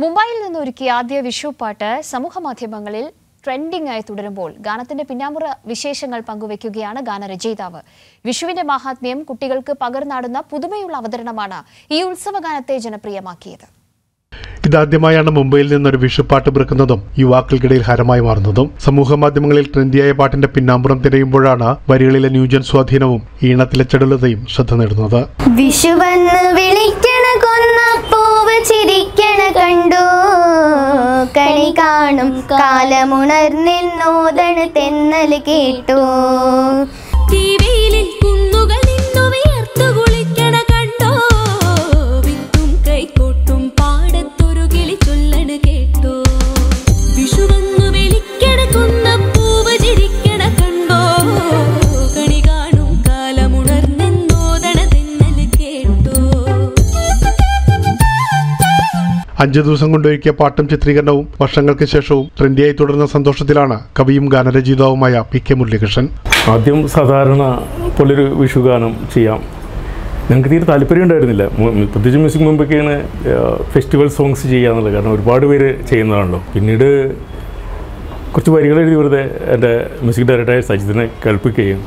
മുംബൈയിൽ നിന്ന് ഒരുക്കിയ ആദ്യ വിഷു പാട്ട് സമൂഹമാധ്യമങ്ങളിൽ ട്രെൻഡിംഗ് ആയി തുടരുമ്പോൾ ഗാനത്തിന്റെ പിന്നാമ്പുറ വിശേഷങ്ങൾ പങ്കുവയ്ക്കുകയാണ് ഗാനരചയിതാവ്. വിഷുവിന്റെ മാഹാത്മ്യം കുട്ടികൾക്ക് പകർന്നാടുന്ന പുതുമയുള്ള അവതരണമാണ് ഈ ഉത്സവഗാനത്തെ ജനപ്രിയമാക്കിയത്. ഇതാദ്യമായാണ് മുംബൈയിൽ നിന്നൊരു വിഷുപാട്ട് പിറക്കുന്നതും യുവാക്കൾക്കിടയിൽ ഹരമായി മാറുന്നതും. സമൂഹമാധ്യമങ്ങളിൽ ട്രെൻഡിയായ പാട്ടിന്റെ പിന്നാമ്പുറം തിരയുമ്പോഴാണ് വരികളിലെ ന്യൂജൻ സ്വാധീനവും ഈണത്തിലെ ചടുലതയും ശ്രദ്ധ നേടുന്നത്. വിഷുവന്ന് വിളിക്കണ കൊന്നപ്പൂവ് ചിരിക്കണ കണ്ടു, കണി കാണും കാലമുണർന്നിന്നോദണ തെന്നൽ കേട്ടു. അഞ്ചു ദിവസം കൊണ്ടൊരുക്കിയ പാട്ടും ചിത്രീകരണവും വർഷങ്ങൾക്ക് ശേഷവും ട്രെൻഡിയായി തുടർന്ന സന്തോഷത്തിലാണ് കവിയും ഗാനരചയിതാവുമായ പി കെ മുരളീകൃഷ്ണൻ. ആദ്യം സാധാരണ പോലൊരു വിഷുഗാനം ചെയ്യാം, ഞങ്ങൾക്ക് തീരെ താല്പര്യം ഉണ്ടായിരുന്നില്ല. പ്രത്യേകിച്ച് മ്യൂസിക് മുമ്പൊക്കെയാണ് ഫെസ്റ്റിവൽ സോങ്സ് ചെയ്യാന്നുള്ളത്, കാരണം ഒരുപാട് പേര് ചെയ്യുന്നതാണല്ലോ. പിന്നീട് കുറച്ച് വരികൾ എഴുതി വെറുതെ എൻ്റെ മ്യൂസിക് ഡയറക്ടറായ സജിത്തിനെ കേൾപ്പിക്കുകയും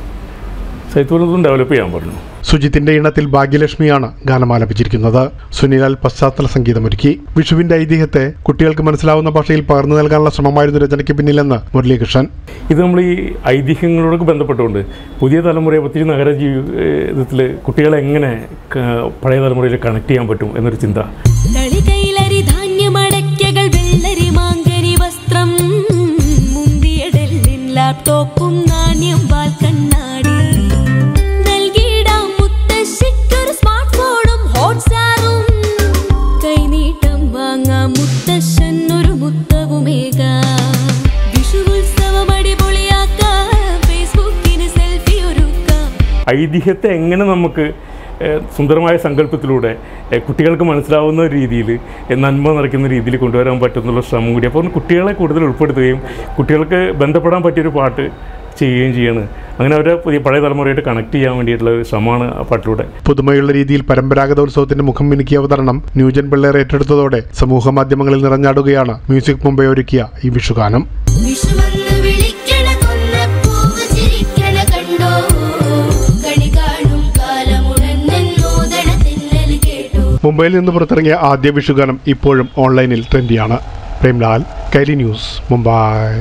സജിത്ത് ഡെവലപ്പ് ചെയ്യാൻ പറഞ്ഞു. സുജിത്തിന്റെ ഈണത്തിൽ ഭാഗ്യലക്ഷ്മിയാണ് ഗാനം ആലപിച്ചിരിക്കുന്നത്. സുനിലാൽ പശ്ചാത്തല സംഗീതമൊരുക്കി. വിഷുവിന്റെ ഐതിഹ്യത്തെ കുട്ടികൾക്ക് മനസ്സിലാവുന്ന ഭാഷയിൽ പകർന്നു നൽകാനുള്ള ശ്രമമായിരുന്നു രചനയ്ക്ക് പിന്നിലെന്ന് മുരളീകൃഷ്ണൻ. ഇത് നമ്മൾ ഈ ഐതിഹ്യങ്ങളോടൊക്കെ ബന്ധപ്പെട്ടുകൊണ്ട് പുതിയ തലമുറയെ, പ്രത്യേകിച്ച് നഗര ജീവിതത്തിൽ കുട്ടികളെ എങ്ങനെ പഴയ തലമുറയിൽ കണക്ട് ചെയ്യാൻ പറ്റും എന്നൊരു ചിന്ത. ലാപ്ടോപ്പും നാണ്യം വാൽക്കണ്ണാടി നൽകിയിടാം മുത്തശ്ശിക്കൊരു സ്മാർട്ട് ഫോണും ഹോട്ട്സ്റ്റാറും കൈനീട്ടം വാങ്ങാം മുത്തശ്ശൻ ഒരു മുത്തവുമേകാം. വിഷുവുത്സവം അടിപൊളിയാക്കാം, ഫേസ്ബുക്കിന് സെൽഫി ഒരുക്കാം. ഐതിഹ്യത്തെ എങ്ങനെ നമുക്ക് സുന്ദരമായ സങ്കല്പത്തിലൂടെ കുട്ടികൾക്ക് മനസ്സിലാവുന്ന രീതിയിൽ, നന്മ നിറയ്ക്കുന്ന രീതിയിൽ കൊണ്ടുവരാൻ പറ്റുന്നുള്ള ശ്രമം കൂടി. അപ്പോൾ കുട്ടികളെ കൂടുതൽ ഉൾപ്പെടുത്തുകയും കുട്ടികൾക്ക് ബന്ധപ്പെടാൻ പറ്റിയൊരു പാട്ട് ചെയ്യുകയും ചെയ്യാണ്. അങ്ങനെ അവരെ പഴയ തലമുറയായിട്ട് കണക്ട് ചെയ്യാൻ വേണ്ടിയിട്ടുള്ള ഒരു ശ്രമമാണ് ആ പാട്ടിലൂടെ. പുതുമയുള്ള രീതിയിൽ പരമ്പരാഗത ഉത്സവത്തിന്റെ മുഖം മിനുക്കിയ അവതരണം ന്യൂജൻ പിള്ളേർ ഏറ്റെടുത്തതോടെ സമൂഹ മാധ്യമങ്ങളിൽ നിറഞ്ഞാടുകയാണ് മ്യൂസിക് മുംബൈ ഒരുക്കിയ ഈ വിഷുഗാനം. മുംബൈയിൽ നിന്ന് പുറത്തിറങ്ങിയ ആദ്യ വിഷുഗാനം ഇപ്പോഴും ഓൺലൈനിൽ ട്രെൻഡിയാണ്. പ്രേംലാൽ, കൈലി ന്യൂസ്, മുംബൈ.